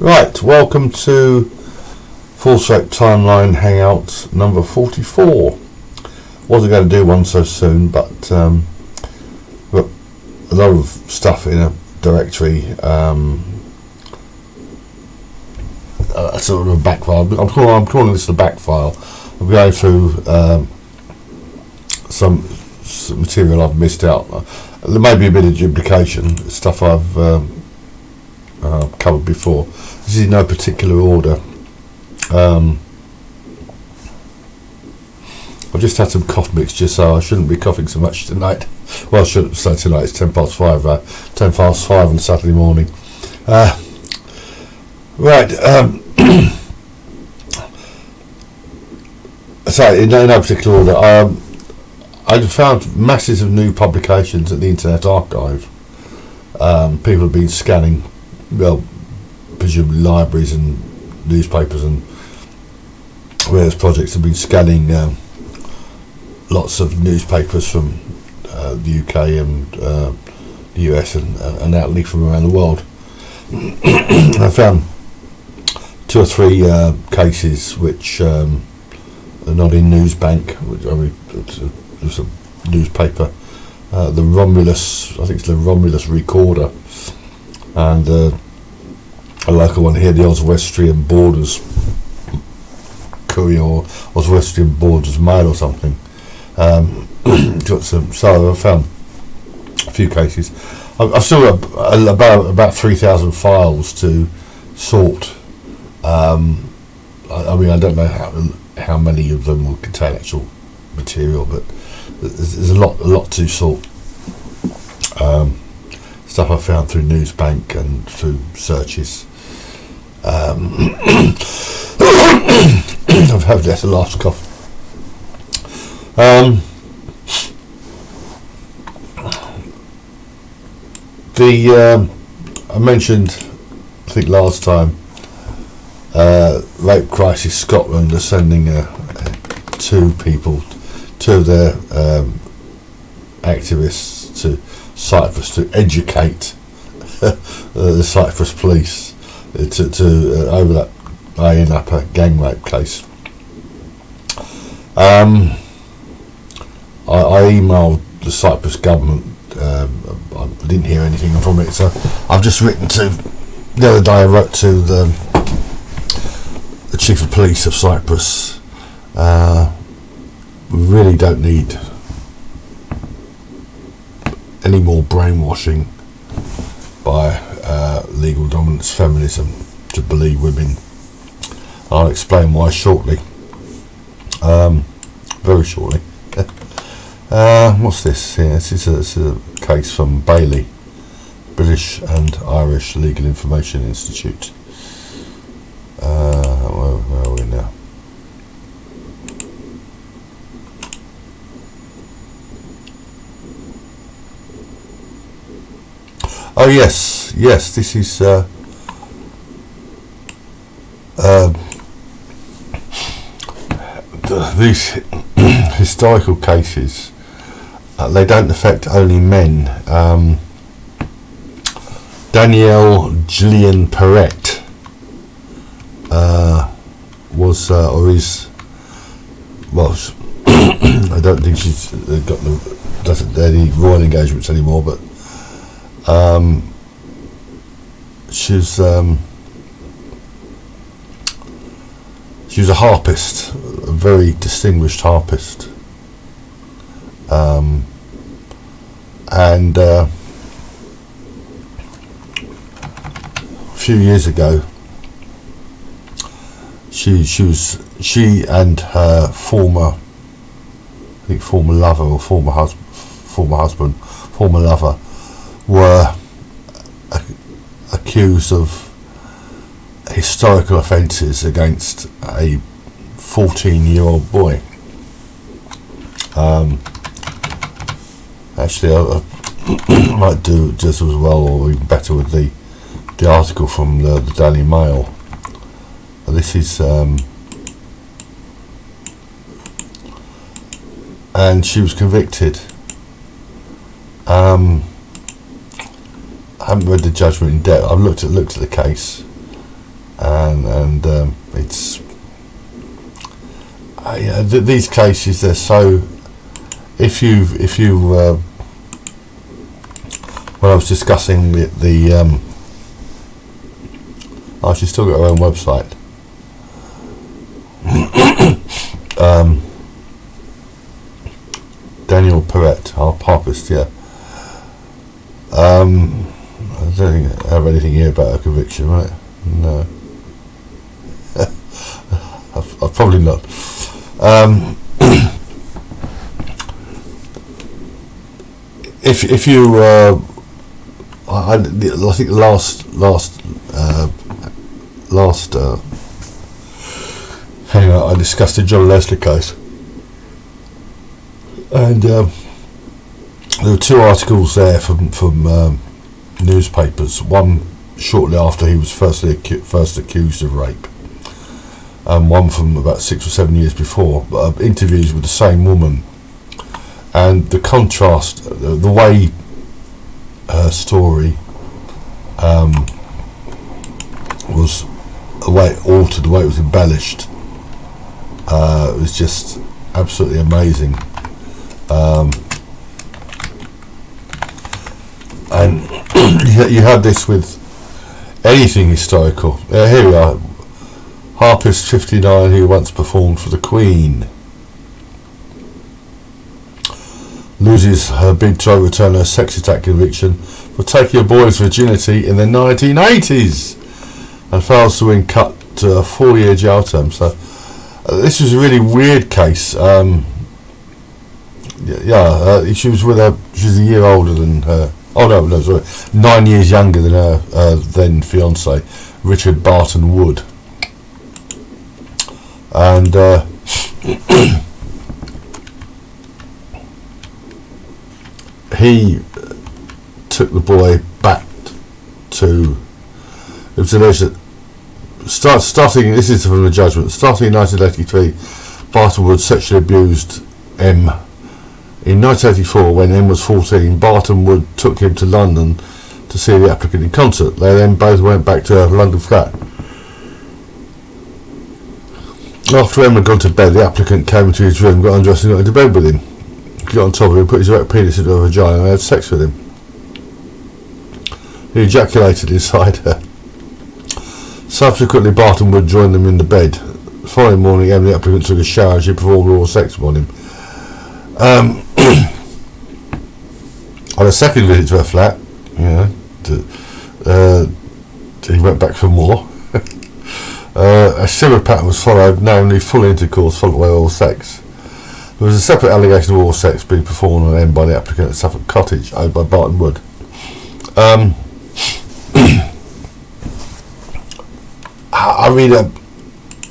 Right, welcome to Full Straight Timeline Hangout number 44. Wasn't going to do one so soon, but got a lot of stuff in a directory, sort of a back file. I'm calling this the back file. I'm going through some material I've missed out. There may be a bit of duplication, stuff I've covered before. This is in no particular order. I've just had some cough mixture, so I shouldn't be coughing so much tonight. Well, I shouldn't say tonight, it's 10 past 5 on Saturday morning. So in no particular order, I found masses of new publications at the Internet Archive. People have been scanning, well, presumably libraries and newspapers and various projects have been scanning lots of newspapers from the UK and the US and outly from around the world. I found 2 or 3 cases which are not in Newsbank, which it's a newspaper, the Romulus, I think it's the Romulus Recorder, and a local one here, the Oswestrian Borders Courier or Oswestrian Borders Mail or something. So I found a few cases. I've still got about 3,000 files to sort. I mean, I don't know how many of them will contain actual material, but there's a lot to sort. Stuff I found through Newsbank and through searches. I've had that last cough. I mentioned, I think last time, Rape Crisis Scotland are sending 2 of their activists to Cyprus to educate the Cyprus police to over that Iron Upper gang rape case. I emailed the Cyprus government. I didn't hear anything from it, so I've just written to the other day. I wrote to the chief of police of Cyprus. We really don't need any more brainwashing by legal dominance feminism to believe women. I'll explain why shortly, very shortly. What's this here? This is a case from Bailey, British and Irish Legal Information Institute. Where are we now? Oh yes, this is these historical cases. They don't affect only men. Danielle Perrett was or is, well, I don't think she's doesn't any royal engagements anymore, but she was a harpist, a very distinguished harpist, and a few years ago she and her former lover were accused of historical offences against a 14-year-old boy. Actually, I might do just as well or even better with the article from the Daily Mail. This is and she was convicted. I haven't read the judgment in depth. I've looked at the case. and it's these cases, they're so. If you when I was discussing the she's still got her own website. Danielle Perrett, our papist, yeah. I don't think I have anything here about her conviction, right? No. I've probably not. If you, I think last hangout I discussed the John Leslie case, and there were two articles there from newspapers. One shortly after he was first accused of rape, and one from about 6 or 7 years before. Interviews with the same woman, and the contrast, the way her story was, the way it altered, the way it was embellished. It was just absolutely amazing. And you had this with anything historical. Here we are. Harpist 59 who once performed for the Queen loses her bid to overturn her sex attack conviction for taking a boy's virginity in the 1980s and fails to win cut to a 4-year jail term. So this was a really weird case. She was with her. She was a year older than her. Oh no, sorry, 9 years younger than her then fiance, Richard Barton Wood, and he took the boy back to. It was alleged that starting. This is from the judgment. Starting in 1983, Barton Wood sexually abused M. In 1984, when M was 14, Barton Wood took him to London to see the applicant in concert. They then both went back to her London flat. After M had gone to bed, the applicant came into his room, got undressed and got into bed with him. He got on top of him, put his erect penis into her vagina and had sex with him. He ejaculated inside her. Subsequently, Barton Wood joined them in the bed. The following morning, M, the applicant, took a shower and she performed oral sex on him. On a second visit to her flat, he went back for more. A similar pattern was followed, namely full intercourse followed by oral sex. There was a separate allegation of oral sex being performed on M by the applicant at Suffolk Cottage, owned by Barton Wood. I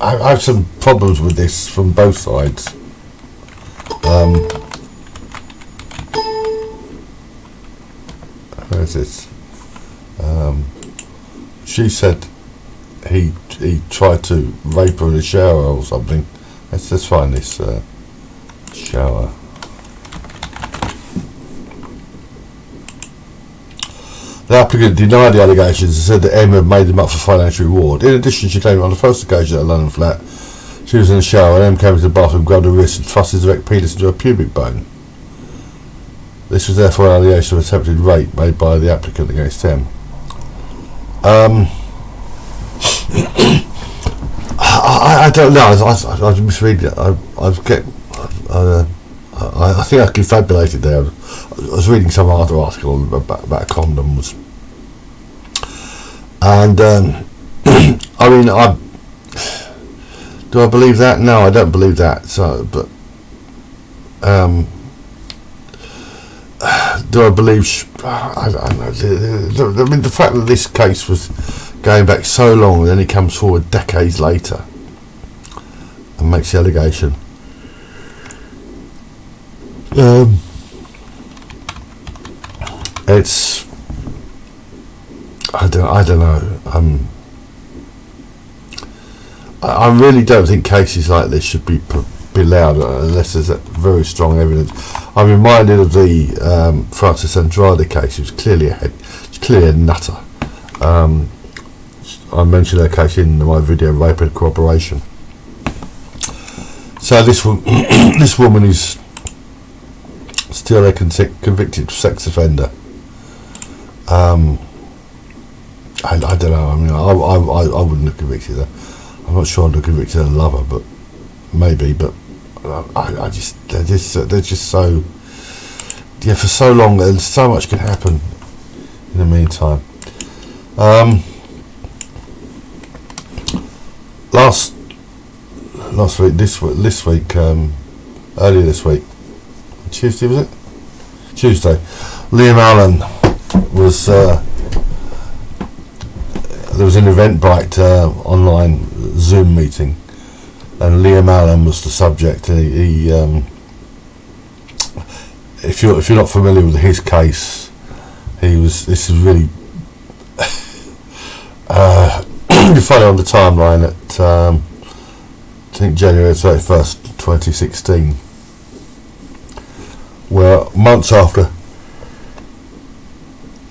have some problems with this from both sides. Where is it? She said he tried to rape her in a shower or something. Let's find this shower. The applicant denied the allegations and said that Emma had made them up for financial reward. In addition, she claimed on the first occasion at a London flat, she was in the shower and Emma came into the bathroom, grabbed her wrist and thrust his erect penis into her pubic bone. This was therefore an allegation of attempted rape made by the applicant against him. I don't know. I misread it. I think I confabulated there. I was reading some other article about condoms, and I mean, do I believe that? No, I don't believe that. So, but do I believe? I don't know. I mean, the fact that this case was going back so long, and then it comes forward decades later and makes the allegation. It's I don't know. I really don't think cases like this should be allowed unless there's very strong evidence. I'm reminded of the Frances Andrade case. It was clearly a nutter. I mentioned her case in my video, Rape and Corroboration. So this woman is still a convicted sex offender. I don't know. I mean, I wouldn't have convicted her. I'm not sure I'd have convicted her lover, but maybe. But they're just so, yeah, for so long, and so much can happen in the meantime. Last week, earlier this week, Tuesday, was it? Tuesday, Liam Allan was, there was an Eventbrite online Zoom meeting, and Liam Allan was the subject. He if you're not familiar with his case, this is really you find it on the timeline at I think January 31st, 2016, where months after,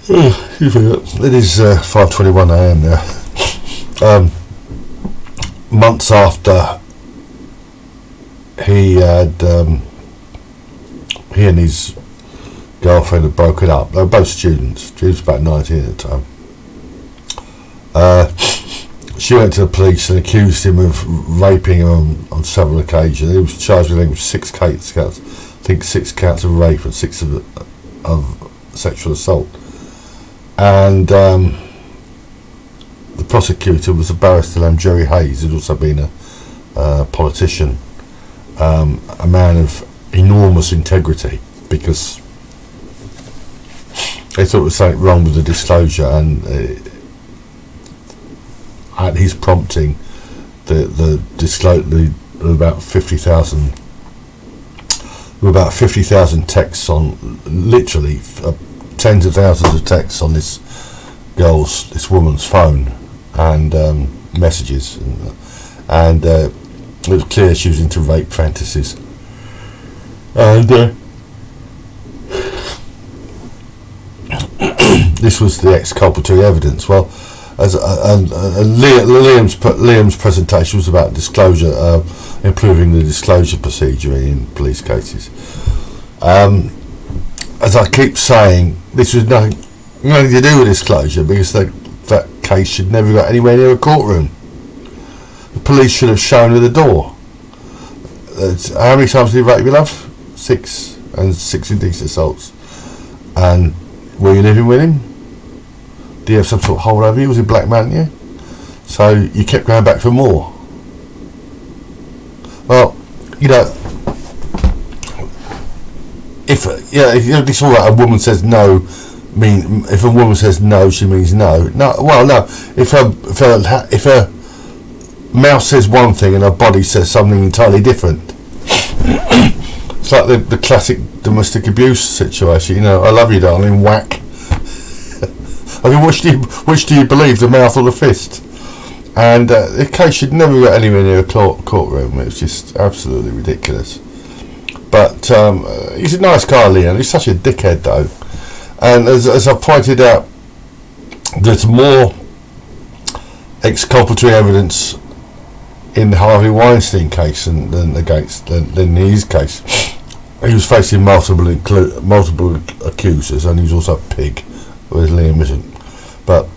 it is 5:21 a.m. now, months after he and his girlfriend had broken up. They were both students. She was about 19 at the time. She went to the police and accused him of raping her on several occasions. He was charged with 6 counts. I think 6 counts of rape and 6 of sexual assault. And the prosecutor was a barrister named Jerry Hayes, who'd also been a politician, a man of enormous integrity, because they thought there was something wrong with the disclosure, and at his prompting, the disclosure, about 50,000 texts on, literally tens of thousands of texts on this woman's phone, and messages, and it was clear she was into rape fantasies, and this was the exculpatory evidence. Well, Liam's presentation was about disclosure, improving the disclosure procedure in police cases. As I keep saying, this was nothing to do with disclosure, because that case should never got anywhere near a courtroom. The police should have shown her the door. How many times did he rape your love? 6, and 6 indecent assaults. And were you living with him? Do you have some sort of hold over you? Was he black man, yeah? So you kept going back for more. Well, if this is all right. A woman says no. If a woman says no, she means no. No. Well, no. If her mouth says one thing and her body says something entirely different. It's like the classic domestic abuse situation. I love you, darling. Whack. I mean, which do you believe, the mouth or the fist? And the case should never get anywhere near a courtroom. It's just absolutely ridiculous. But he's a nice guy, Liam. He's such a dickhead, though. And as I pointed out, there's more exculpatory evidence in the Harvey Weinstein case than his case. He was facing multiple accusers, and he was also a pig, whereas Liam isn't. But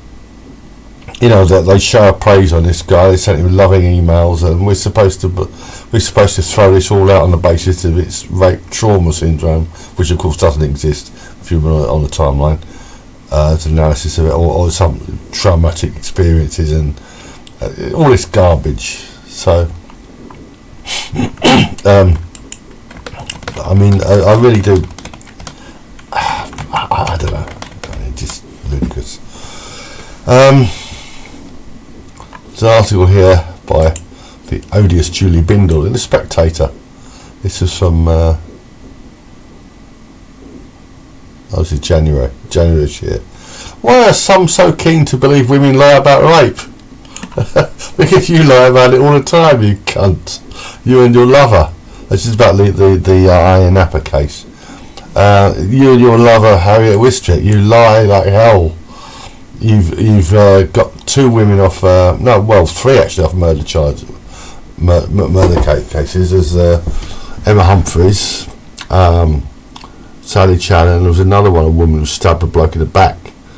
that they shower praise on this guy. They sent him loving emails, and we're supposed to throw this all out on the basis of its rape trauma syndrome, which of course doesn't exist. If you were on the timeline, it's an analysis of it, or some traumatic experiences, and all this garbage. So, I mean, I really do. I don't know. I mean, just ludicrous. There's an article here by the odious Julie Bindel in The Spectator. This is from obviously January this year. Why are some so keen to believe women lie about rape? Because you lie about it all the time, you cunt. You and your lover. This is about the Iron Napa case. You and your lover, Harriet Wistrich, you lie like hell. you've got 2 women off, three actually off murder charge, murder cases. There's Emma Humphreys, Sally Chan, and there was another one, a woman who stabbed a bloke in the back,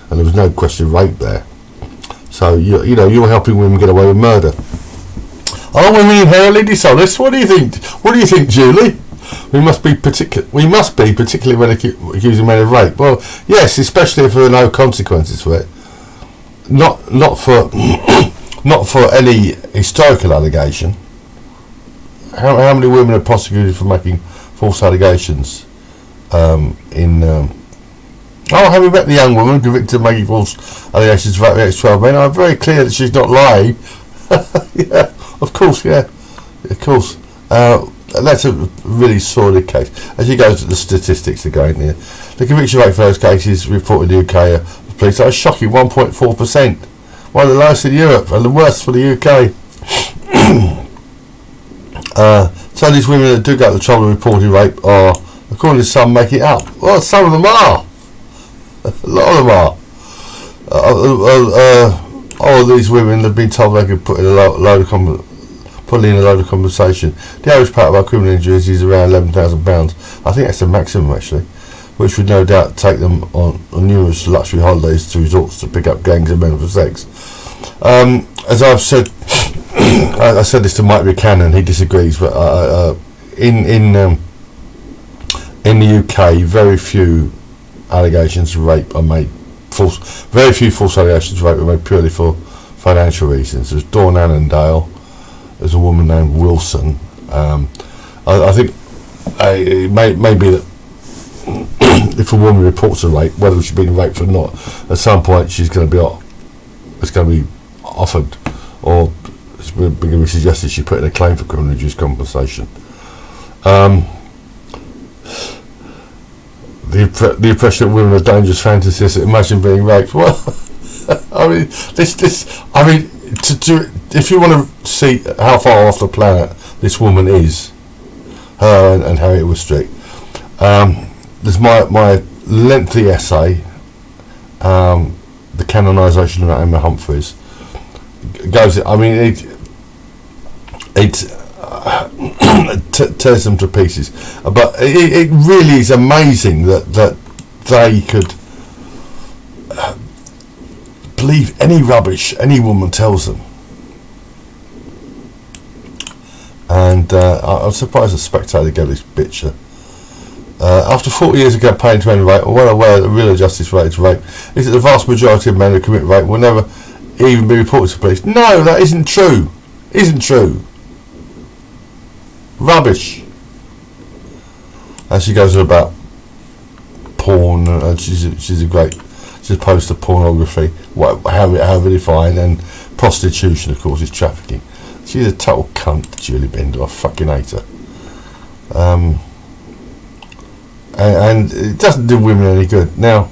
and there was no question of rape there. So you're helping women get away with murder. Are women inherently dishonest? What do you think? What do you think, Julie? We must be particularly when accusing men of rape. Well, yes, especially if there are no consequences for it. Not for not for any historical allegation. How many women are prosecuted for making false allegations? Have you met the young woman convicted of making false allegations about the ex-12 men? I'm very clear that she's not lying. Yeah, of course, yeah, of course. That's a really sordid case. As you go to the statistics again here, the conviction rate for those cases reported in the UK of police are a shocking 1.4%, one of the lowest in Europe and the worst for the UK. So these women that do go to the trouble of reporting rape are, according to some, making it up. Well, some of them are. A lot of them are. All these women have been told they could put in a load of compensation. The average part of our criminal injuries is around £11,000. I think that's the maximum, actually, which would no doubt take them on numerous luxury holidays to resorts to pick up gangs of men for sex. As I've said, I said this to Mike Buchanan. He disagrees, but in the UK, very few allegations of rape are made. Very few false allegations of rape are made purely for financial reasons. There's Dawn Annandale. There's a woman named Wilson. I think it may be that if a woman reports a rape, whether she's been raped or not, at some point she's going to be offered, or it's going to be suggested she put in a claim for criminal injuries compensation. The impression that women are dangerous fantasies. Imagine being raped. Well, I mean, if you want to see how far off the planet this woman is, her and Harriet Wistrich, there's my lengthy essay, the canonisation of Emma Humphreys. Goes. I mean, it tears them to pieces. But it really is amazing that they could believe any rubbish any woman tells them. And I'm surprised the Spectator gave this picture. After 40 years of campaigning to end rape, I'm well aware that the real justice rate to rape is that the vast majority of men who commit rape will never even be reported to police. No, that isn't true. Isn't true. Rubbish. And she goes on about porn, and she's opposed to pornography, however defined, and prostitution, of course, is trafficking. She's a total cunt, Julie Bindel. I fucking hate her. And it doesn't do women any good. Now,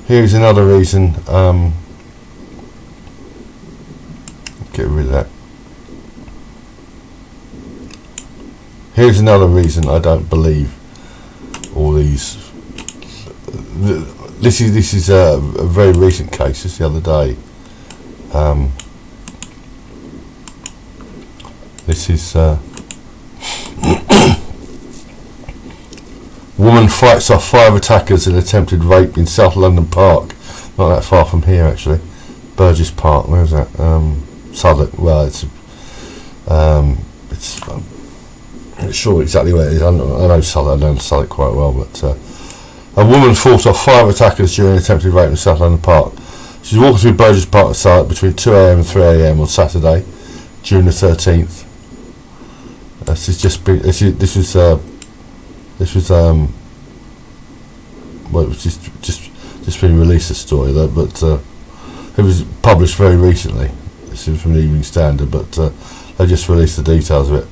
here's another reason. Get rid of that. Here's another reason I don't believe all these. This is a very recent case. Just the other day. This is woman fights off 5 attackers in attempted rape in South London Park. Not that far from here, actually. Burgess Park. Where is that? Southwark. Well, it's I'm not sure exactly where it is. I know Southwark quite well, but a woman fought off 5 attackers during an attempted rape in South London Park. She's walking through Burgess Park at Southwark between 2 a.m. and 3 a.m. on Saturday, June the 13th. This was just been released, a story though, but it was published very recently. This is from the Evening Standard, but they just released the details of it.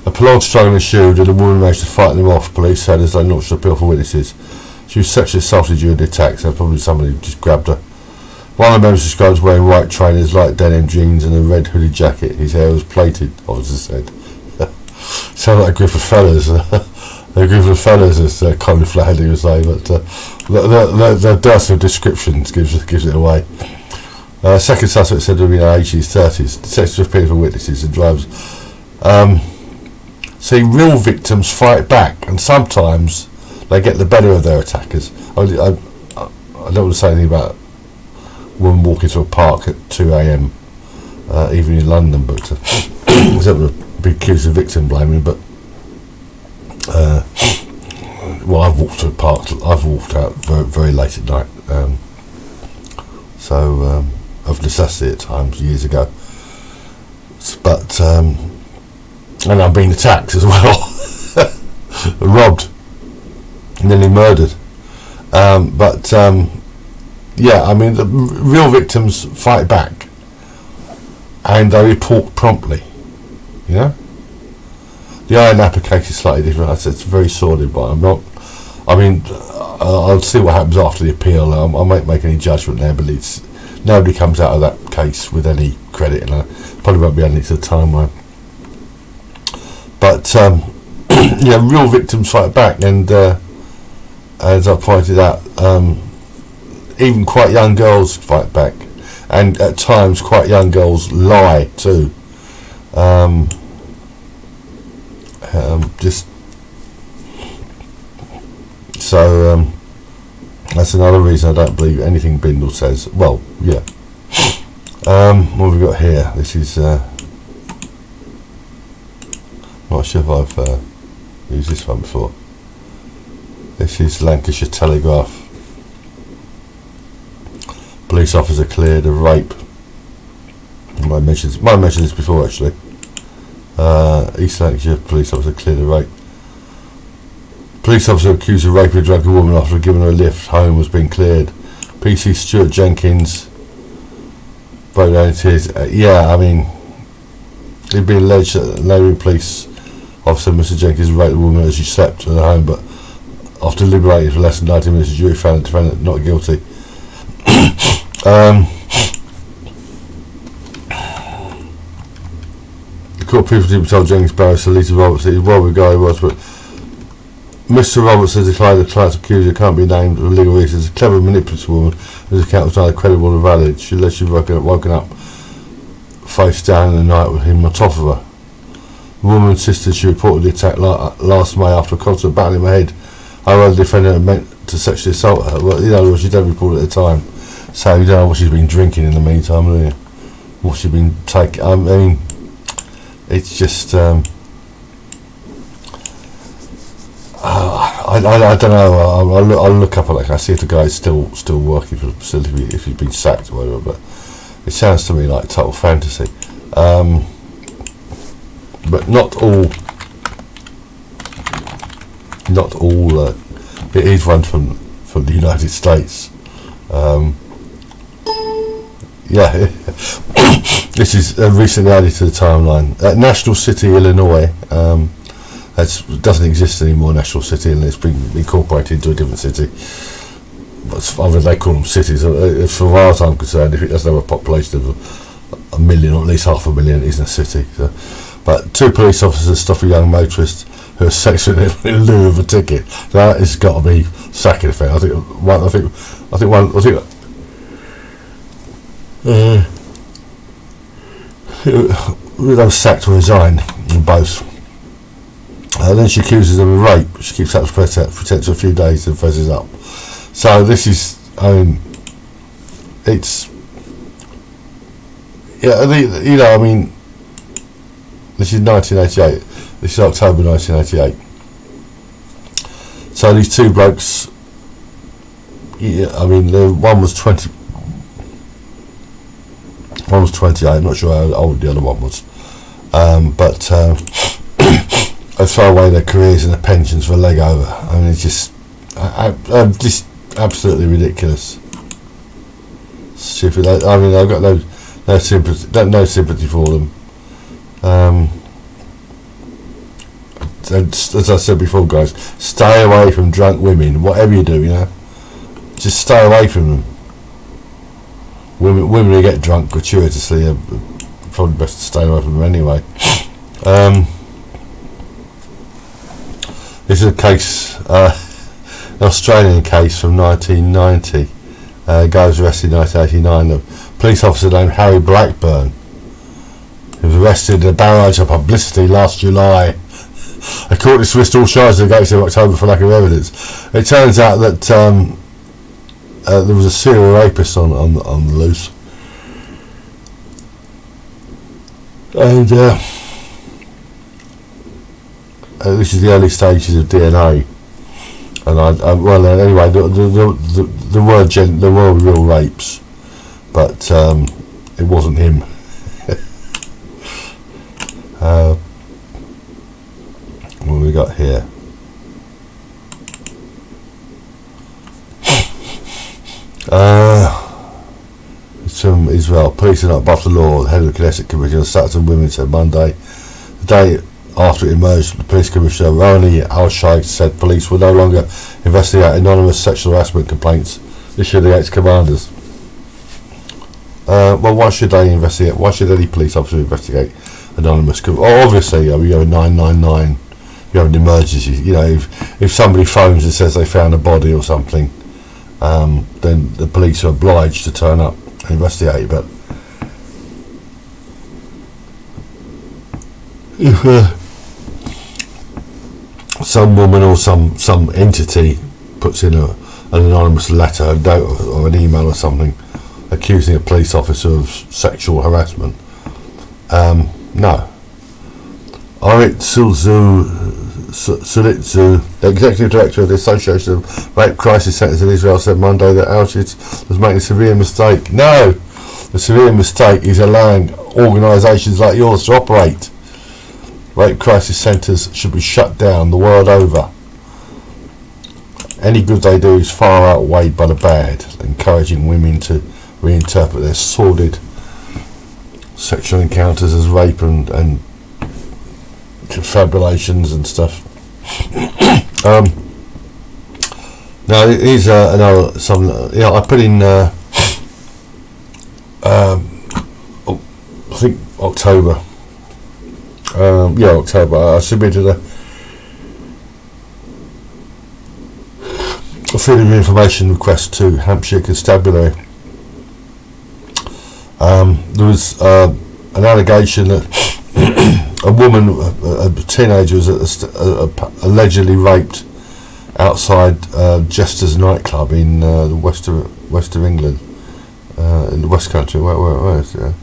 A prolonged struggle ensued and the woman managed to fight them off, police said, as they launched an appeal for witnesses. She was sexually assaulted during the attack, so probably somebody just grabbed her. One of the members described wearing white trainers, light denim jeans and a red hooded jacket. His hair was plaited, officers said. Sound like a group of fellas. A group of fellas, as Colin Flaherty would say, but The dearth of descriptions gives it away. Second suspect said to be in their 80s, 30s. Detectives appeared for witnesses and drivers. See, real victims fight back, and sometimes they get the better of their attackers. I don't want to say anything about a woman walking to a park at 2 a.m. Even in London, but I don't want to be accused of victim blaming. But well, I've walked to a park. I've walked out very, very late at night. So of necessity at times years ago. But and I've been attacked as well, robbed, nearly murdered. Yeah, I mean, the real victims fight back, and they report promptly. You know, the Iron Napa case is slightly different. I said it's very sordid, but I'm not. I mean, I'll see what happens after the appeal. I won't make any judgment there, but nobody comes out of that case with any credit, and I probably won't be only to the timeline. But yeah, real victims fight back, and as I pointed out, even quite young girls fight back, and at times quite young girls lie too. Just so that's another reason I don't believe anything Bindel says. Well, yeah. What have we got here? This is not sure if I've used this one before. This is Lancashire Telegraph. Police officer cleared of rape. I might mention this before actually. East Lancashire police officer cleared of rape. Police officer accused of raping a drunken woman after giving her a lift home was being cleared. PC Stuart Jenkins broke down in tears. Yeah, I mean, it'd been alleged that Navy police officer Mr. Jenkins raped the woman as she slept at her home, but after deliberating for less than 90 minutes, the jury found the defendant not guilty. The court previously told Jenkins barrister Lisa Roberts that he's well regarded was, but Mr. Roberts has declared the client's accuser can't be named for legal reasons. A clever, manipulative woman whose account was neither credible nor valid. She allegedly woken up face down in the night with him on top of her. The woman insisted she reported the attack last May after a constant battle in her head. However, the defendant had meant to sexually assault her. Well, in other words, she don't report it at the time. So you don't know what she's been drinking in the meantime, do you? What she's been taking. I mean, it's just. I don't know. I'll look up at that. I see if the guy's still working for the facility, if he's been sacked or whatever. But it sounds to me like total fantasy. But not all. It is one from the United States. Yeah, this is recently added to the timeline. National City, Illinois. That doesn't exist anymore. National City, and it's been incorporated into a different city. But they call them cities. As far as I'm concerned, if it doesn't have a population of a million or at least 500,000, it isn't a city. So, but two police officers stopped a young motorist who was sexing him in lieu of a ticket. That has got to be sacking affair. I think they were sacked or resigned in both. Then she accuses them of rape. She keeps up pretense for a few days and fesses up. So this is, I mean, it's, yeah, you know, I mean, this is 1988. This is October 1988. So these two blokes, yeah, I mean, one was 20. One was 28. I'm not sure how old the other one was, but. They throw away their careers and their pensions for a leg over. I mean, it's just absolutely ridiculous. Stupid. I mean, I've got no sympathy for them. As I said before, guys, stay away from drunk women. Whatever you do, you know, just stay away from them. Women who get drunk gratuitously are probably best to stay away from them anyway. This is a case. Australian case from 1990. Guy was arrested in 1989. A police officer named Harry Blackburn. He was arrested in a barrage of publicity last July. A court dismissed all charges against him in October for lack of evidence. It turns out that there was a serial rapist on the loose. And this is the early stages of DNA. And anyway, there were real rapes, but it wasn't him. What have we got here? It's from Israel. Police are not above the law. The head of the Knesset Committee on Status of Women said Monday. The day after it emerged, the police commissioner Roni Al-Shaikh said police will no longer investigate anonymous sexual harassment complaints issued against commanders. Well, why should they investigate? Why should any police officer investigate anonymous? Obviously, you have a 999. You have an emergency. You know, if somebody phones and says they found a body or something, then the police are obliged to turn up and investigate. But if some woman or some entity puts in an anonymous letter, a note or an email or something, accusing a police officer of sexual harassment, no. Harriet Wistrich, the executive director of the Association of Rape Crisis Centres in Israel, said Monday that Auschwitz was making a severe mistake. No! The severe mistake is allowing organisations like yours to operate. Rape crisis centres should be shut down the world over. Any good they do is far outweighed by the bad, encouraging women to reinterpret their sordid sexual encounters as rape and confabulations and stuff. Now here's another I put in I think October. October. I submitted a freedom of information request to Hampshire Constabulary. There was an allegation that a woman, a teenager, was allegedly raped outside Jester's nightclub in the west of England, in the West Country. Where is it?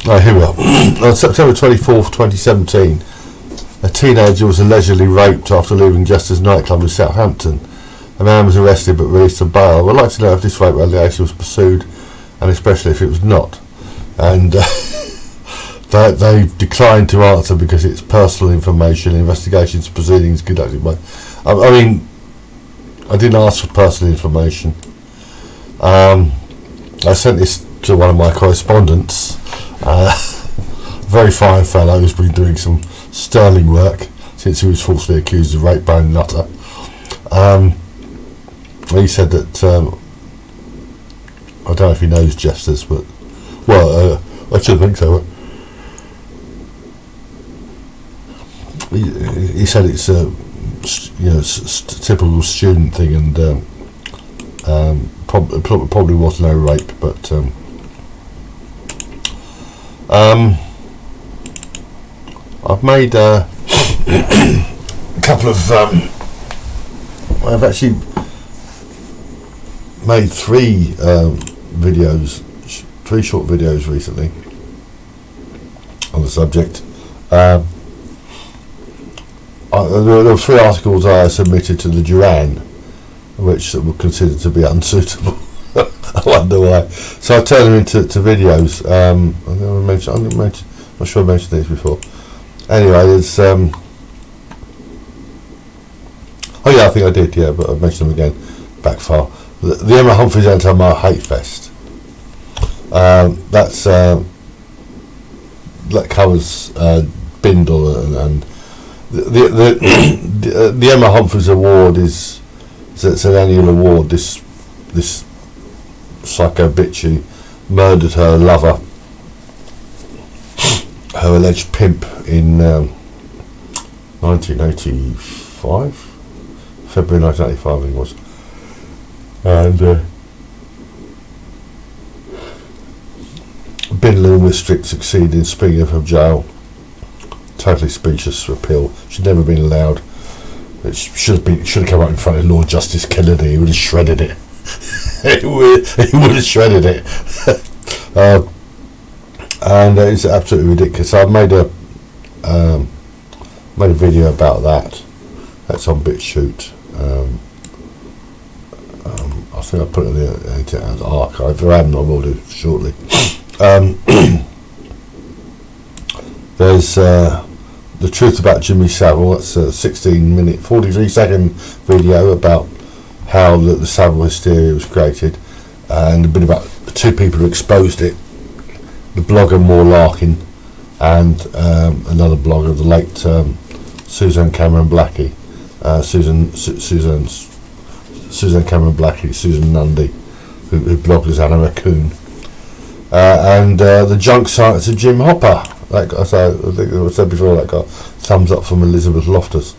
Here we are. On September 24th, 2017, a teenager was allegedly raped after leaving Jester's nightclub in Southampton. A man was arrested but released on bail. I'd like to know if this rape allegation was pursued, and especially if it was not. And they declined to answer because it's personal information. Investigations proceedings conducted by. I mean, I didn't ask for personal information. I sent this to one of my correspondents. Very fine fellow who's been doing some sterling work since he was falsely accused of rape by a nutter. He said that I don't know if he knows Jesters, but I should think so. He said it's a typical student thing, and probably was no rape, but I've made a couple of I've actually made three short videos recently on the subject. There were three articles I submitted to the Duran which were considered to be unsuitable. I wonder why. So I turned them into videos. I'm not sure I mentioned these before. Anyway, there's I think I did, but I've mentioned them again. Backfire. The Emma Humphreys Anti-Mar Hate Fest. That covers Bindel and the Emma Humphreys Award it's an annual award. This psycho bitch who murdered her lover her alleged pimp in 1985, February 1985 I think it was, and Bindel and Wistrich succeeded in springing her from jail, totally speechless for appeal. She'd never been allowed. It should have come out in front of Lord Justice Kennedy. He would have shredded it. He would have shredded it. And it's absolutely ridiculous. I made a video about that. That's on BitChute. I think I put it in the archive. If I haven't, I will do shortly. There's The Truth About Jimmy Savile. That's a 16-minute, 43-second video about how the Savile hysteria was created, and a bit about the two people who exposed it, the blogger Moore Larkin and another blogger, the late Suzanne Cameron Blackie, Suzanne Cameron Blackie, Susan Nundy, who blogged as Anna Raccoon, and the junk science of Jim Hopper. I think I said before, that got thumbs up from Elizabeth Loftus.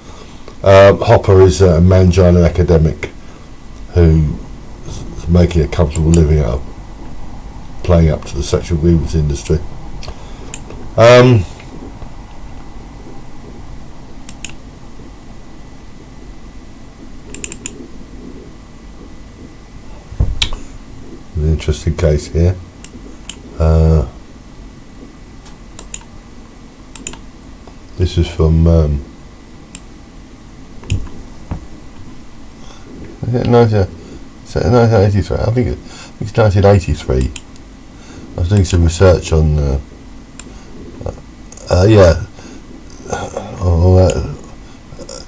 Hopper is a mangina academic who is making a comfortable living out of playing up to the sexual grievance industry. An interesting case here. This is from 1983. I think it's 1983. I was doing some research on no,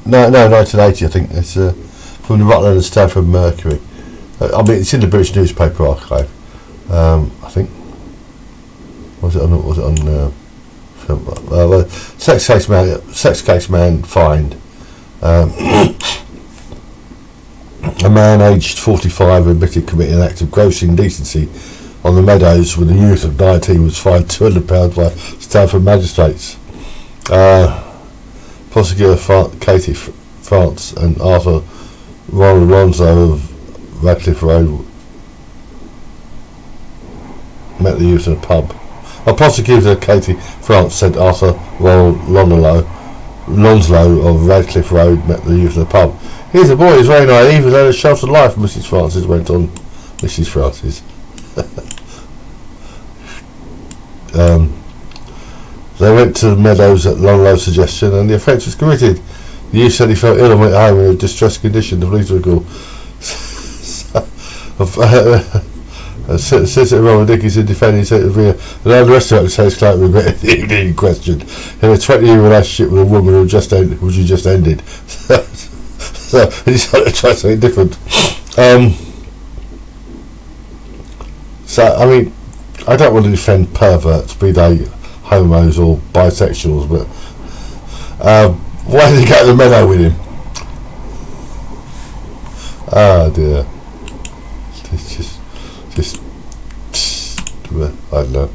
1980. I think it's from the Rutland and Stanford Mercury. I mean, it's in the British newspaper archive. I think was it on film? Sex case man fined. A man aged 45 admitted committing an act of gross indecency on the meadows with a youth of 19 was fined £200 by Stanford magistrates. Prosecutor Katie France and Arthur Ron Alonso of Radcliffe Road met the youth in a pub. A prosecutor, Katie France, said Arthur Lonslow of Radcliffe Road met the youth in a pub. He's a boy, he's very naive, he's had a sheltered life, Mrs. Francis went on. Mrs. Francis. They went to the meadows at Longlow's suggestion and the offence was committed. The youth said he felt ill and went home in a distressed condition. The police were called. Solicitor Robert Dickinson defending said and all the rest of it says client regretted the evening in question. In a 20-year relationship with a woman who just ended. So he decided to try something different. So I mean, I don't want to defend perverts, be they homos or bisexuals, but why did he go to the meadow with him? Oh dear. It's just I don't know.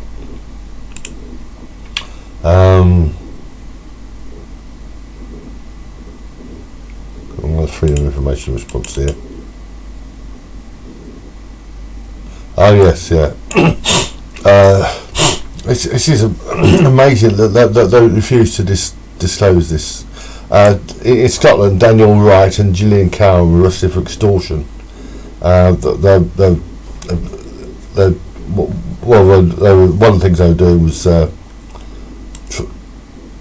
Freedom of information response here. Oh yes, yeah. This is amazing that they refuse to disclose this. In Scotland, Danielle Wright and Gillian Cowan were arrested for extortion. One of the things they were doing was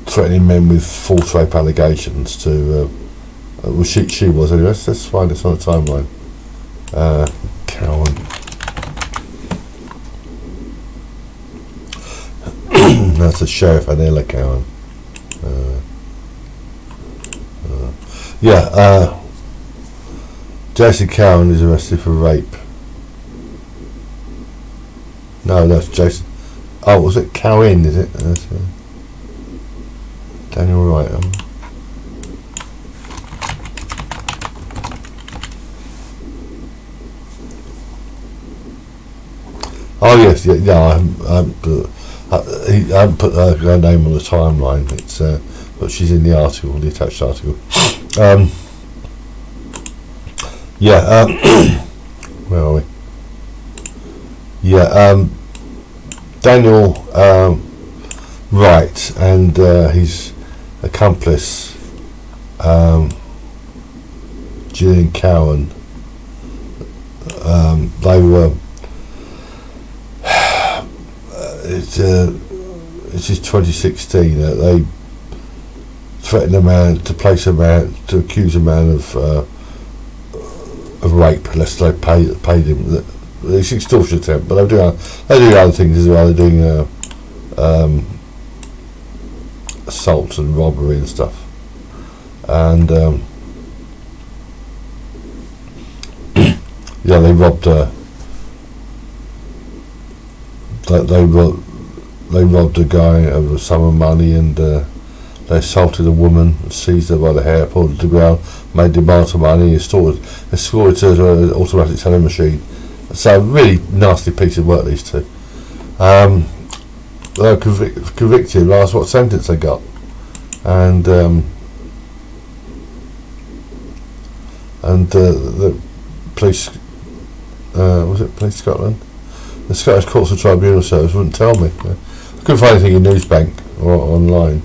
threatening men with false rape allegations to. Well, she was anyway. Let's find this on the timeline. Cowan. That's the sheriff, Adela Cowan. Jason Cowan is arrested for rape. No, that's Jason. Oh, was it Cowan? Is it? Daniel Wright. Oh yes, yeah. I haven't put her name on the timeline. It's but she's in the article, the attached article. Where are we? Daniel Wright and his accomplice Gillian Cowan. They were. This is 2016. They threatened a man to accuse a man of rape unless they paid him. It's extortion attempt, but they do other things as well. They're doing assault and robbery and stuff, and they robbed they robbed a guy of a sum of money, and they assaulted a woman, seized her by the hair, pulled her to the ground, made demands for money, escorted her to an automatic teller machine. So really nasty piece of work, these two. They were convicted. Asked what sentence they got, and the police, was it Police Scotland? The Scottish Courts and Tribunal Service wouldn't tell me. I couldn't find anything in Newsbank or online,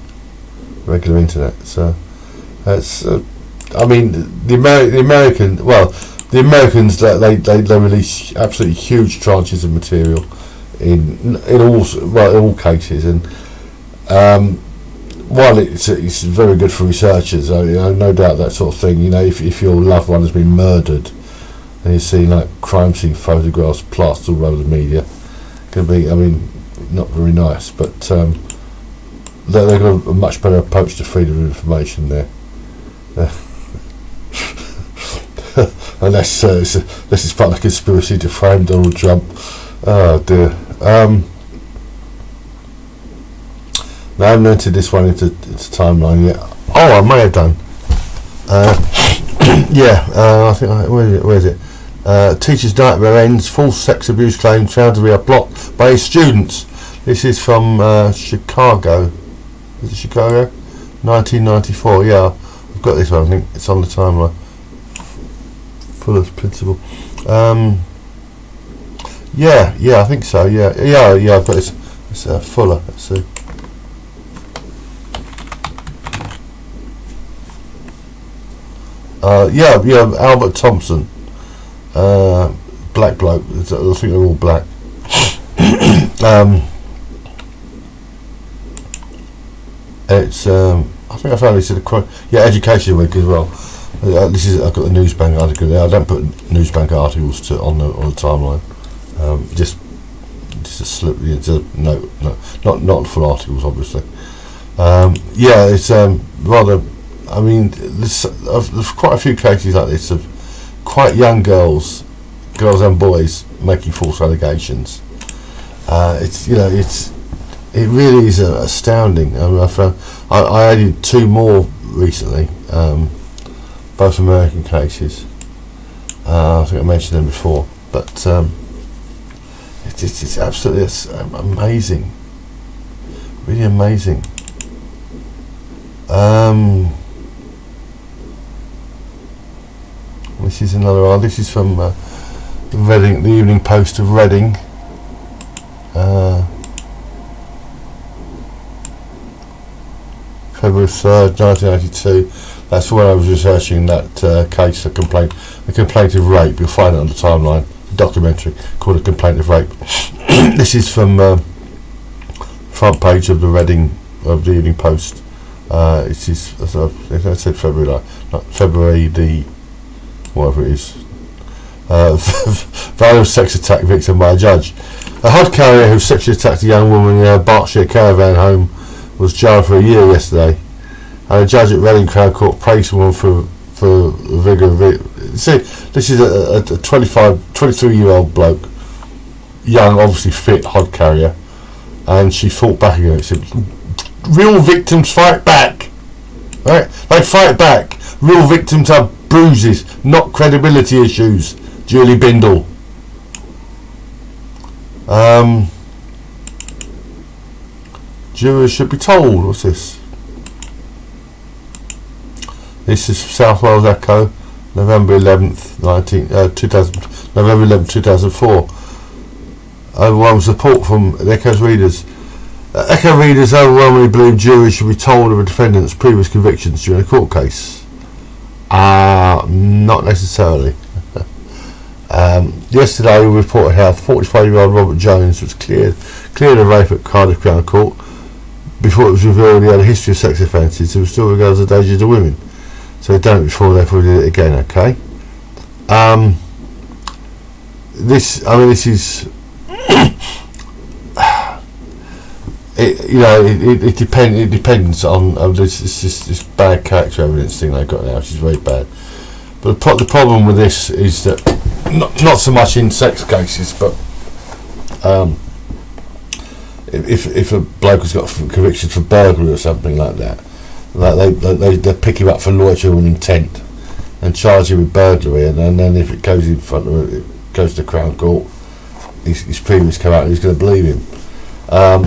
regular internet. So it's. I mean, the Americans they release absolutely huge tranches of material in all cases, and while it's very good for researchers, no doubt that sort of thing. If your loved one has been murdered, and you see like crime scene photographs plastered all over the media, can be, not very nice. But they've got a much better approach to freedom of information there. Unless this is part of the conspiracy to frame Donald Trump. Oh dear. Now I haven't entered this one into timeline yet. Oh, I may have done. I think where is it? Teacher's nightmare ends. False sex abuse claims found to be a plot by his students. This is from Chicago. Is it Chicago? 1994. Yeah, I've got this one. I think it's on the timeline. Fuller's principle. I think so. Yeah. I've got this. It's Fuller. Let's see. Albert Thompson. Black bloke. I think they're all black. It's. I think I found this in Education Week as well. I've got the Newsbank article there. I don't put Newsbank articles on the timeline. Just a slip. No, not full articles, obviously. It's rather. There's quite a few cases like this of quite young girls and boys making false allegations. It really is astounding. I added two more recently. Both American cases. I think I mentioned them before, but it's absolutely amazing, really amazing. This is another one. This is from Reading, the Evening Post of Reading. February 3rd, 1982. That's when I was researching that case, the complaint of rape. You'll find it on the timeline. A documentary called A Complaint of Rape. This is from front page of the Evening Post. It is, as I said, February the whatever it is. Violent sex attack victim by a judge. A hod carrier who sexually attacked a young woman in a Berkshire caravan home was jailed for a year yesterday. And a judge at Reading Crown Court praised the woman for the vigour of it. See, this is a 23-year-old bloke, young, obviously fit hod carrier, and she fought back against him. Real victims fight back, right? They fight back. Real victims have bruises, not credibility issues. Julie Bindel. Jurors should be told. What's this? This is South Wales Echo, November 11th, 2004. Overwhelming support from the Echo's readers. Echo readers overwhelmingly believe juries should be told of a defendant's previous convictions during a court case. Not necessarily. Yesterday we reported how 45-year-old Robert Jones was cleared of rape at Cardiff Crown Court before it was revealed he had a history of sex offences. He was still regarded as a danger to women. So he'd done it before, therefore he did it again, okay? This is... It depends on this bad character evidence thing they've got now, which is very bad. But the problem with this is that not so much in sex cases, but if a bloke has got convictions for burglary or something like that, they pick him up for loitering with intent and charge him with burglary, and then if it goes in front of it goes to Crown Court, his previous come out and he's going to believe him. A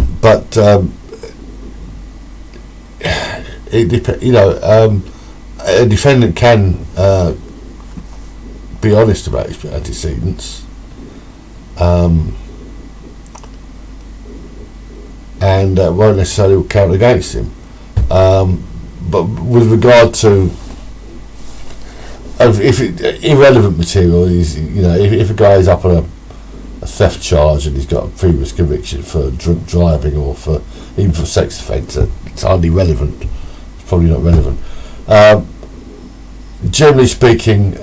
defendant can be honest about his antecedents, and won't necessarily count against him. But with regard to irrelevant material, if a guy is up on a theft charge and he's got a previous conviction for drunk driving or even for sex offence, it's hardly relevant. It's probably not relevant. Generally speaking,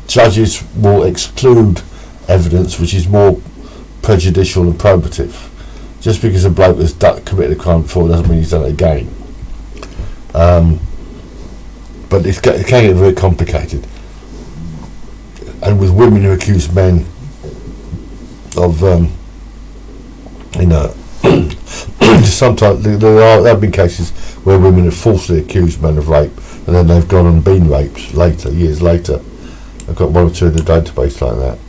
judges will exclude evidence which is more prejudicial and probative. Just because a bloke has committed a crime before doesn't mean he's done it again. But it can get very complicated. And with women who accuse men of, sometimes there have been cases where women have falsely accused men of rape, and then they've gone and been raped later, years later. I've got one or two in the database like that.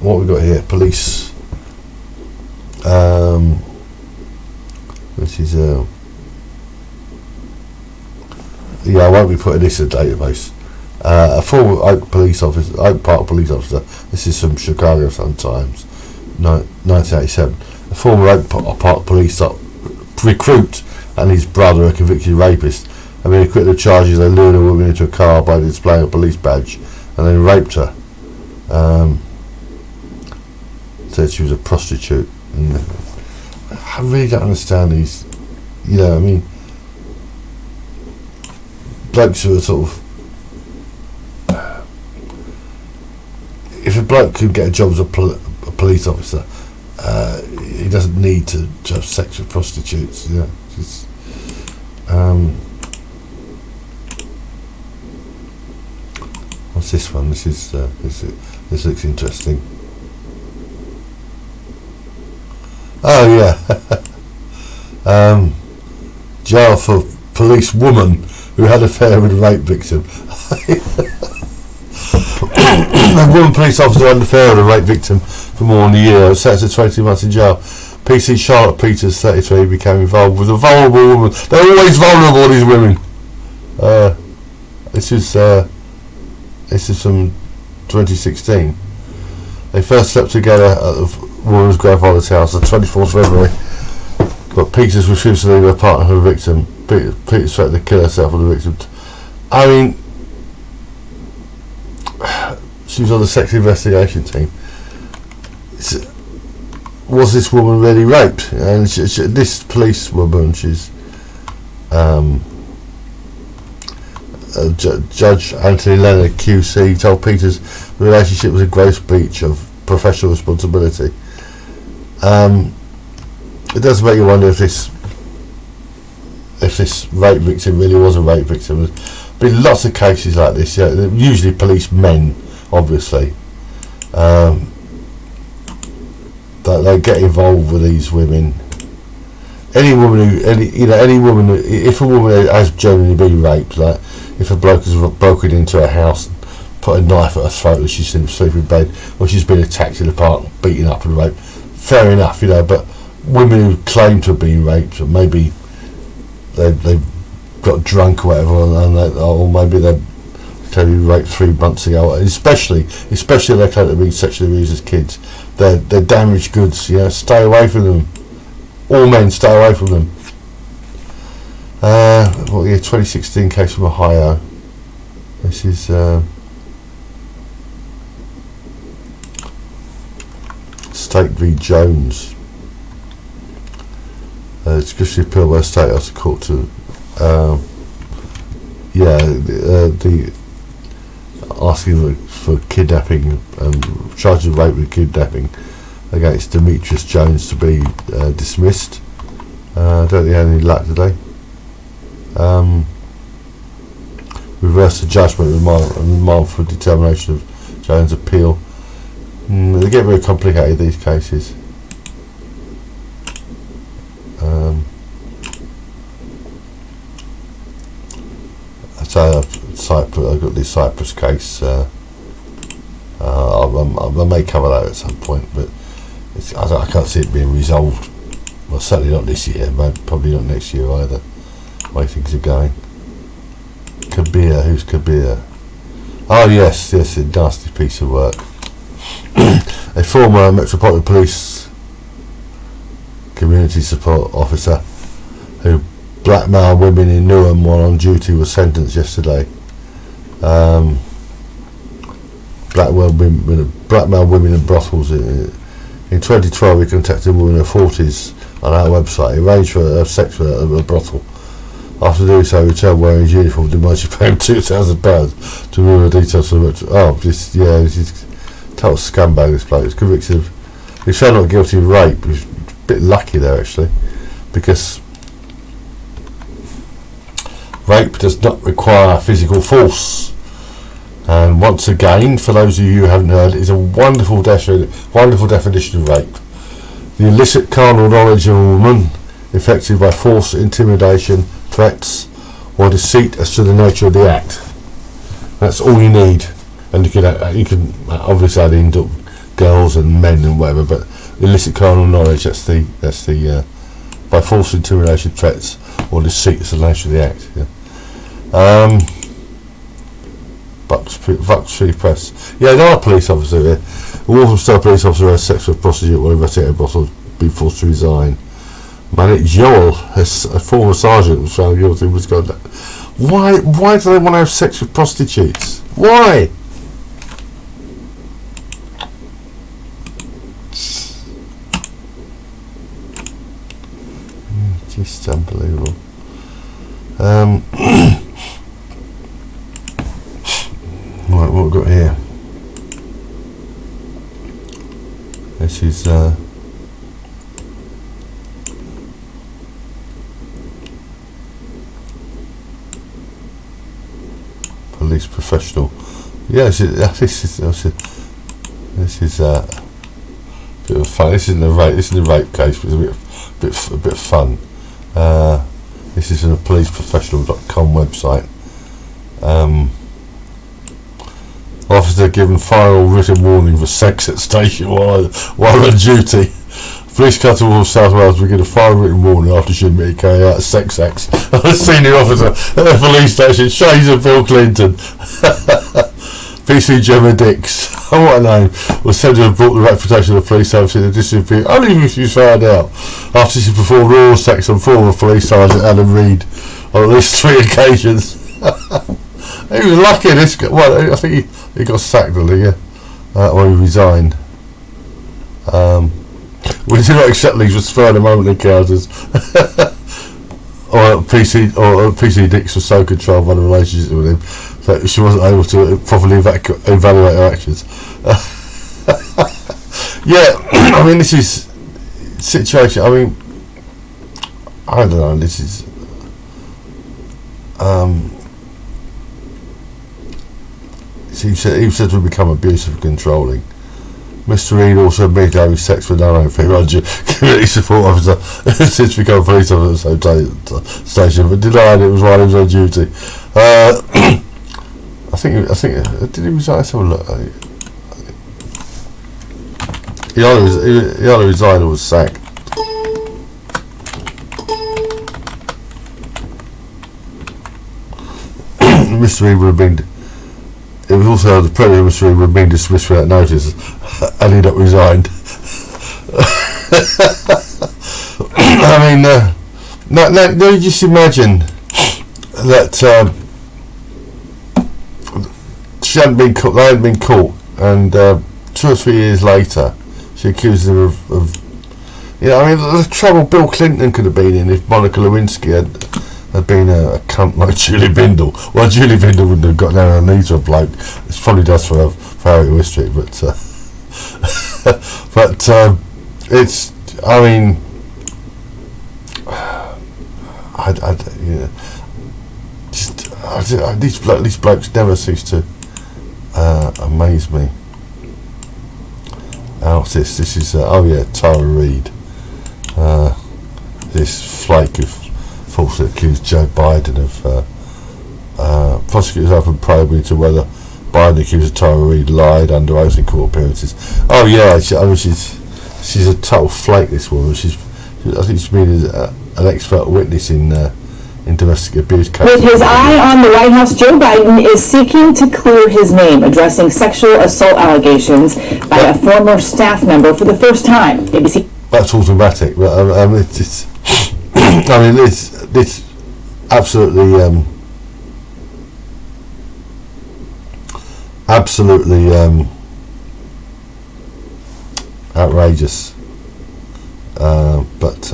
What have we got here? Police. This is I won't be putting this in the database. A former Oak Park police officer. This is from Chicago Sun-Times, 1987. A former Oak Park police recruit and his brother, a convicted rapist, have been acquitted of charges. They lured a woman into a car by displaying a police badge and then raped her. Said she was a prostitute. And I really don't understand these. Blokes who are sort of. If a bloke could get a job as a police officer, he doesn't need to have sex with prostitutes. What's this one? This looks interesting. Oh yeah. Jail for police woman who had an affair with a rape victim. A woman police officer had an affair with a rape victim for more than a year, sentenced to 22 months in jail. PC Charlotte Peters, 33, became involved with a vulnerable woman. They're always vulnerable, these women. This is from 2016. They first slept together at the woman's grandfather's house on 24th February, but Peters refused to leave her partner for the victim. Peters threatened to kill herself with the victim. I mean, she was on the sex investigation team. Was this woman really raped? And this police woman, she's Judge Anthony Leonard QC told Peters the relationship was a gross breach of professional responsibility. It does make you wonder if this rape victim really was a rape victim. There's been lots of cases like this. Yeah, usually police men, obviously. That they get involved with these women. Any woman who, if a woman has generally been raped, like if a bloke has broken into her house, and put a knife at her throat and she's asleep in bed, or she's been attacked in the park, beaten up and raped, fair enough, but women who claim to have been raped, or maybe they've got drunk or whatever, or maybe they tell you raped 3 months ago. Especially they claim to be sexually abused as kids. They're damaged goods. Stay away from them. All men, stay away from them. 2016 case from Ohio. This is State v. Jones. It's Discretionary appeal by State House Court to the asking for kidnapping, charge of rape with kidnapping against Demetrius Jones to be dismissed. I don't think he had any luck today. Reverse the judgment and remand for determination of Jones' appeal. They get very complicated, these cases. I've got the Cyprus case. I may cover that at some point, but I can't see it being resolved. Well, certainly not this year, probably not next year either. The way things are going. Kabir, who's Kabir? Oh yes, a nasty piece of work. A former Metropolitan Police community support officer who blackmailed women in Newham while on duty was sentenced yesterday. Blackmailed women in brothels. In 2012, he contacted a woman in her 40s on our website. He arranged for her sex with her at a brothel. After doing so, he returned wearing his uniform and demanded she pay him £2,000 to remove the details from the website. This is total scumbag, this bloke. He was convicted of. He's found not guilty of rape. He's a bit lucky there, actually, because rape does not require physical force. And once again, for those of you who haven't heard, it's a wonderful definition of rape. The illicit carnal knowledge of a woman, effected by force, intimidation, threats, or deceit as to the nature of the act. That's all you need. And you can obviously add in girls and men and whatever, but illicit carnal knowledge, that's the by force, intimidation, threats, or deceit as to the nature of the act. Bucks Free Press. Another police officer here. A Walthamstow police officer had sex with a prostitute while investigating a brothel be forced to resign. Manik Joel, a former sergeant, was found guilty. Why do they want to have sex with prostitutes? Why? Just unbelievable. Right, what we've got here. This is police professional. This is a bit of fun. This isn't a rape case, but it's a bit of fun. This is on a policeprofessional.com website. Officer given final written warning for sex at station while on duty. Police Constable of South Wales begin a final written warning after she admitted carrying out sex acts of a senior officer at the police station. Shades of Bill Clinton. PC Gemma Dix, what a name, was said to have brought the reputation of the police service in the district only if she was found out after she performed oral sex on former police sergeant Alan Reid on at least 3 occasions. He was lucky, this guy. Well, I think he got sacked, or he resigned. We do not accept these as further moment encounters. or PC Dix was so controlled by the relationship with him that she wasn't able to properly evaluate her actions. I mean, this is situation. I mean, I don't know. This is he said to become abusive and controlling. Mr. Reid also admitted having sex with another female community support officer who since become a police officer at the station, but denied it was while he was on duty. I think did he resign? Let's have a look. He either resigned or was sacked. mystery would have been. It was also the predator mystery would have been dismissed without notice, and he'd not resigned. I mean, now you just imagine that she hadn't been caught. They hadn't been caught, and 2 or 3 years later, she accused them of I mean, the trouble Bill Clinton could have been in if Monica Lewinsky had been a cunt like Julie Bindel. Well, Julie Bindel wouldn't have got down on her knees to a bloke. It probably does for Harriet Wistrich, but it's. I mean, these blokes never cease to amaze me. What's this? This is Tara Reid. This flake who falsely accused Joe Biden of prosecutors open probe into whether Biden accused Tara Reid lied under oath in court appearances. Oh yeah, she's a total flake. This woman. I think she's been an expert witness in domestic abuse cases. With his eye on the White House, Joe Biden is seeking to clear his name, addressing sexual assault allegations by a former staff member for the first time. ABC. That's automatic, but it's I mean, it's absolutely outrageous. But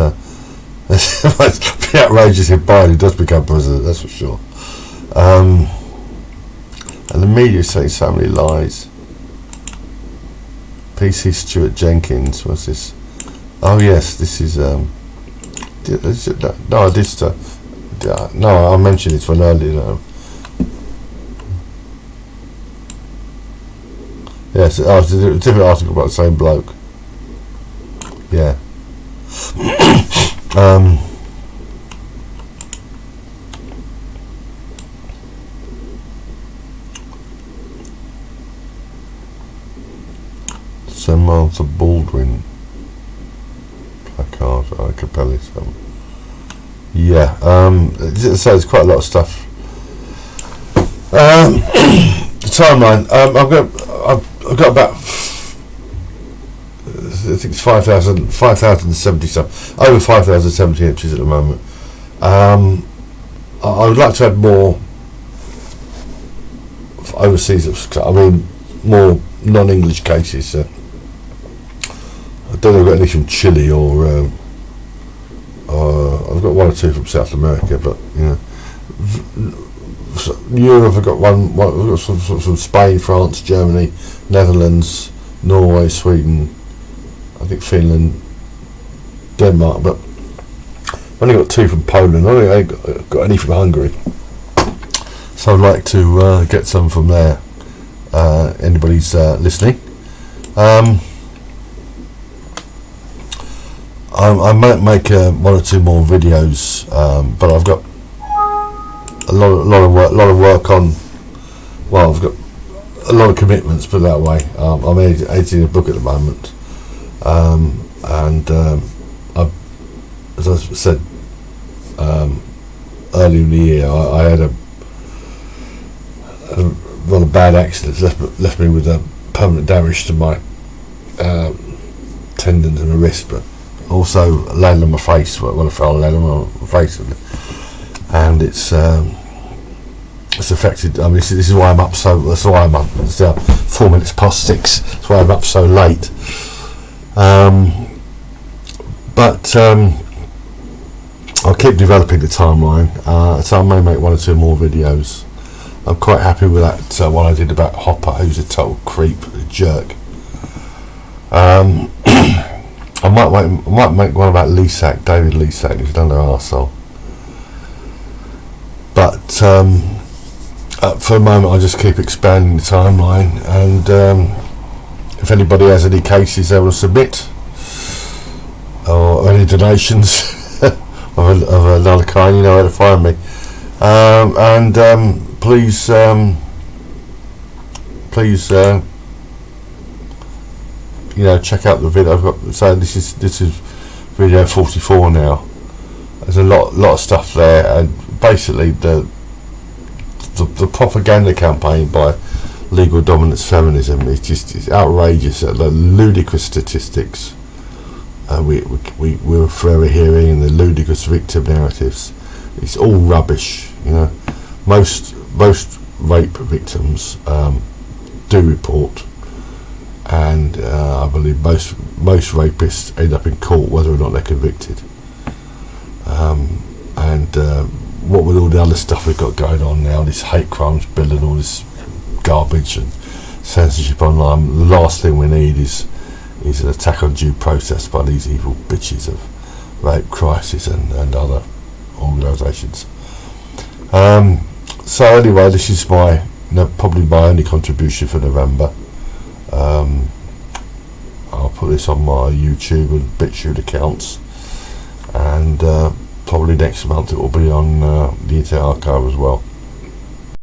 it's outrageous if Biden does become president, that's for sure. And the media is saying so many lies. PC Stuart Jenkins, what's this? Oh yes, this is I mentioned this one earlier. Yes, it's a different article about the same bloke. Yeah. Samantha Baldwin placard, Capelli. Yeah, so there's quite a lot of stuff. The timeline. I've got about, I think it's 5,070 some, over 5,070 entries at the moment. I would like to add more overseas. I mean, more non-English cases. I don't know if I've got any from Chile or I've got 1 or 2 from South America, but Europe I've got one I've got some from Spain, France, Germany, Netherlands, Norway, Sweden, I think Finland, Denmark, but I've only got 2 from Poland. I ain't got any from Hungary, so I'd like to get some from there. Anybody's listening. I might make 1 or 2 more videos, but I've got a lot of work on. Well, I've got a lot of commitments, put it that way. I'm editing a book at the moment, and as I said earlier in the year, I had a rather bad accident left me with a permanent damage to my tendons and my wrist, but also landed on my face. When I fell, I landed on my face, and it's affected. I mean, this is why I'm up so. That's why I'm up. It's 4 minutes past 6. That's why I'm up so late. But I'll keep developing the timeline. So I may make 1 or 2 more videos. I'm quite happy with that one I did about Hopper, who's a total creep, a jerk. I might make one about Leasack, David Leasack, who's another arsehole. But for the moment, I'll just keep expanding the timeline, and if anybody has any cases they will submit, or any donations of another kind, you know where to find me. And please, check out the video. I've got, so this is video 44 now. There's a lot of stuff there, and basically the the propaganda campaign by legal dominance feminism is it's outrageous. The ludicrous statistics we're forever hearing, and the ludicrous victim narratives. It's all rubbish. Most rape victims do report, and I believe most rapists end up in court whether or not they're convicted. What with all the other stuff we've got going on now, this hate crimes bill and all this garbage and censorship online, the last thing we need is an attack on due process by these evil bitches of Rape Crisis and other organisations. So anyway, this is probably my only contribution for November. I'll put this on my YouTube and BitChute accounts, and probably next month it will be on the Internet Archive as well.